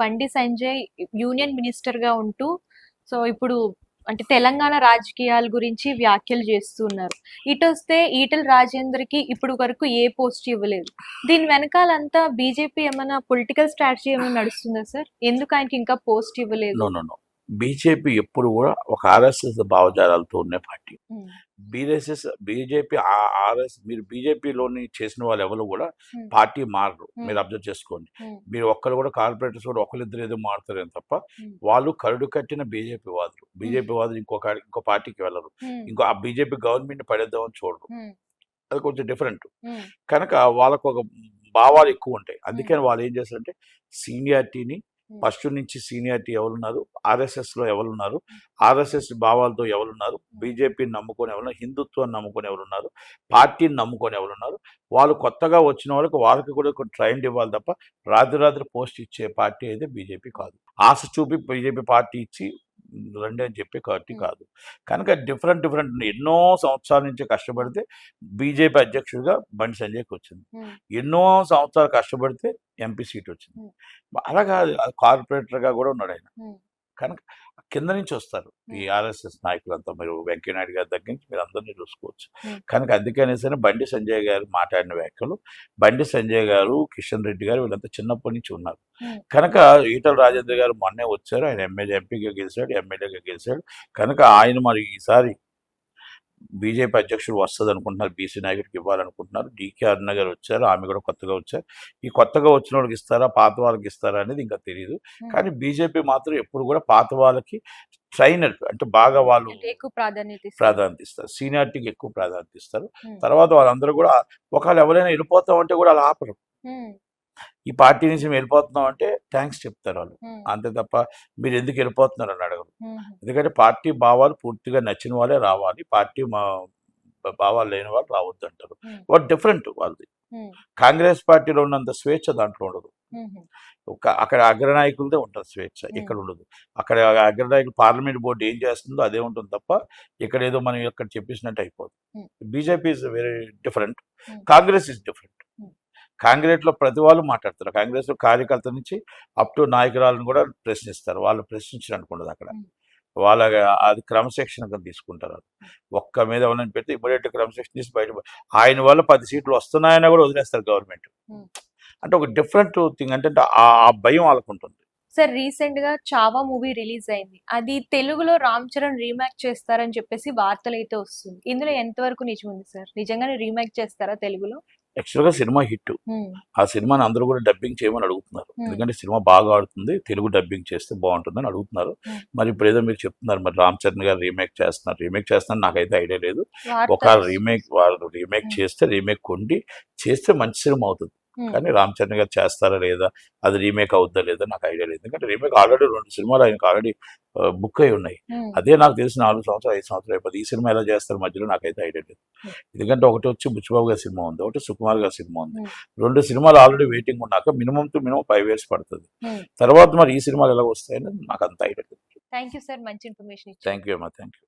Bandi Sanjay union minister గా ఉంటూ so ఇప్పుడు అంటే తెలంగాణ రాజకీయాల గురించి వ్యాఖ్యలు చేస్తున్నారు. ఇటొస్తే ఈటెల రాజేందర్కి ఇప్పుడు వరకు ఏ పోస్ట్ ఇవ్వలేదు. దీని వెనకాలంతా బీజేపీ ఏమైనా పొలిటికల్ స్ట్రాటజీ ఏమైనా నడుస్తుందా సార్? ఎందుకు ఆయనకి ఇంకా పోస్ట్ ఇవ్వలేదు? నో నో నో బీజేపీ ఎప్పుడు కూడా ఒక ఆర్ఎస్ఎస్ భావజాలాలతో ఉన్న పార్టీ. బీజేపీ మీరు బీజేపీలోని చేసిన వాళ్ళు ఎవరు కూడా పార్టీ మారరు. మీరు అబ్జర్వ్ చేసుకోండి. మీరు ఒక్కరు కూడా కార్పొరేటర్స్ కూడా ఒకరిద్దరు ఏదో మారుతారు తప్ప వాళ్ళు కరుడు కట్టిన బీజేపీ వాదులు ఇంకో పార్టీకి వెళ్ళరు. ఇంకో ఆ బీజేపీ గవర్నమెంట్ పడేద్దామని చూడరు. అది కొంచెం డిఫరెంట్. కనుక వాళ్ళకు ఒక భావాలు ఎక్కువ ఉంటాయి. అందుకని వాళ్ళు ఏం చేస్తారంటే సీనియారిటీని ఫస్ట్ నుంచి సీనియారిటీ ఎవరున్నారు, ఆర్ఎస్ఎస్లో ఎవరున్నారు, ఆర్ఎస్ఎస్ భావాలతో ఎవరున్నారు, బీజేపీని నమ్ముకొని ఎవరున్నారు, హిందుత్వాన్ని నమ్ముకొని ఎవరున్నారు, పార్టీని నమ్ముకొని ఎవరున్నారు, వాళ్ళు కొత్తగా వచ్చిన వాళ్ళకి కూడా ట్రైన్ ఇవ్వాలి తప్ప రాత్రి పోస్ట్ ఇచ్చే పార్టీ అయితే బీజేపీ కాదు. ఆశ చూపి బీజేపీ పార్టీ ఇచ్చి రండి అని చెప్పే పార్టీ కాదు. కనుక డిఫరెంట్ ఎన్నో సంవత్సరాల నుంచి కష్టపడితే బీజేపీ అధ్యక్షుడిగా బండి సంజయ్కి వచ్చింది. ఎన్నో సంవత్సరాలు కష్టపడితే ఎంపీ సీట్ వచ్చింది. అలాగా కార్పొరేటర్గా కూడా ఉన్నాడు ఆయన. కనుక కింద నుంచి వస్తారు ఈ ఆర్ఎస్ఎస్ నాయకులంతా. మీరు వెంకయ్యనాయుడు గారి దగ్గర నుంచి మీరు అందరినీ చూసుకోవచ్చు. కనుక అందుకనేసరి బండి సంజయ్ గారు మాట్లాడిన వ్యాఖ్యలు, బండి సంజయ్ గారు, కిషన్ రెడ్డి గారు వీళ్ళంతా చిన్నప్పటి నుంచి ఉన్నారు. కనుక ఈటల రాజేందర్ గారు మొన్నే వచ్చారు. ఆయన ఎంపీగా గెలిచాడు, ఎమ్మెల్యేగా గెలిచాడు. కనుక ఆయన మరి ఈసారి బీజేపీ అధ్యక్షుడు వస్తుంది అనుకుంటున్నారు, బీసీ నాయకుడికి ఇవ్వాలనుకుంటున్నారు. డీకే అరుణ గారు వచ్చారు, ఆమె కూడా కొత్తగా వచ్చారు. ఈ కొత్తగా వచ్చిన వాళ్ళకి ఇస్తారా, పాత వాళ్ళకి ఇస్తారా అనేది ఇంకా తెలియదు. కానీ బీజేపీ మాత్రం ఎప్పుడు కూడా పాత వాళ్ళకి ట్రైనర్ అంటే బాగా వాళ్ళు ఎక్కువ ప్రాధాన్యత ఇస్తారు, సీనియారిటీకి ఎక్కువ ప్రాధాన్యత ఇస్తారు. తర్వాత వాళ్ళందరూ కూడా ఒకవేళ ఎవరైనా వెళ్ళిపోతామంటే కూడా అలా ఆపరు. ఈ పార్టీ నుంచి మేము వెళ్ళిపోతున్నాం అంటే థ్యాంక్స్ చెప్తారు వాళ్ళు, అంతే తప్ప మీరు ఎందుకు వెళ్ళిపోతున్నారు అని అడగరు. ఎందుకంటే పార్టీ భావాలు పూర్తిగా నచ్చిన వాళ్ళే రావాలి, పార్టీ భావాలు లేని వాళ్ళు రావద్దు అంటారు. వాళ్ళు డిఫరెంట్ వాళ్ళది. కాంగ్రెస్ పార్టీలో ఉన్నంత స్వేచ్ఛ దాంట్లో ఉండదు. అక్కడ అగ్రనాయకులదే ఉంటుంది స్వేచ్ఛ, ఇక్కడ ఉండదు. అక్కడ అగ్రనాయకులు పార్లమెంట్ బోర్డు ఏం చేస్తుందో అదే ఉంటుంది తప్ప ఇక్కడ ఏదో మనం ఇక్కడ చెప్పేసినట్టు అయిపోతుంది. BJP is very different, Congress is different. కాంగ్రెస్లో ప్రతి వాళ్ళు మాట్లాడతారు. కాంగ్రెస్లో కార్యకర్త నుంచి అప్ టు నాయకురాలను కూడా ప్రశ్నిస్తారు. వాళ్ళు ప్రశ్నించినట్టు అక్కడ వాళ్ళ అది క్రమశిక్షణగా తీసుకుంటారు. ఒక్క మీద ఎవరైనా పెడితే ఇమ్మీడియట్ క్రమశిక్షణ తీసి బయట ఆయన వల్ల 10 సీట్లు వస్తున్నాయన్నా కూడా వదిలేస్తారు గవర్నమెంట్. అంటే ఒక డిఫరెంట్ థింగ్. అంటే ఆ భయం వాళ్ళకు ఉంటుంది. సార్ రీసెంట్ గా చావా మూవీ రిలీజ్ అయింది. అది తెలుగులో రామ్ చరణ్ రీమేక్ చేస్తారని చెప్పేసి వార్తలు అయితే వస్తుంది. ఇందులో ఎంతవరకు నిజం ఉంది సార్? నిజంగానే రీమేక్ చేస్తారా తెలుగులో? యాక్చువల్గా సినిమా హిట్. ఆ సినిమాని అందరూ కూడా డబ్బింగ్ చేయమని అడుగుతున్నారు. ఎందుకంటే సినిమా బాగా ఆడుతుంది, తెలుగు డబ్బింగ్ చేస్తే బాగుంటుందని అడుగుతున్నారు. మరి ఇప్పుడు ఏదో మీరు చెప్తున్నారు మరి రామ్ చరణ్ గారు రీమేక్ చేస్తున్నారు. నాకైతే ఐడియా లేదు. ఒక వాళ్ళు రీమేక్ చేస్తే రీమేక్ కొండి చేస్తే మంచి సినిమా అవుతుంది. కానీ రామ్ చరణ్ గారు చేస్తారా లేదా, అది రీమేక్ అవుద్దా లేదా నాకు ఐడియా లేదు. ఎందుకంటే రీమేక్ ఆల్రెడీ 2 సినిమాలు ఆయనకు ఆల్రెడీ బుక్ అయి ఉన్నాయి. అదే నాకు తెలిసి 4 సంవత్సరాలు 5 సంవత్సరాలు అయిపోతుంది. ఈ సినిమా ఎలా చేస్తారు మధ్యలో నాకైతే ఐడియా లేదు. ఎందుకంటే ఒకటి వచ్చి బుచ్చిబాబు గారి సినిమా ఉంది, ఒకటి సుకుమార్ గారి సినిమా ఉంది. 2 సినిమాలు ఆల్రెడీ వెయిటింగ్ ఉన్నాక మినిమం 5 years పడుతుంది. తర్వాత మరి ఈ సినిమాలు ఎలా వస్తాయని నాకు అంత ఐడియా లేదు. థ్యాంక్ యూ సార్, మంచి ఇన్ఫర్మేషన్. థ్యాంక్ యూ అమ్మా, థ్యాంక్ యూ.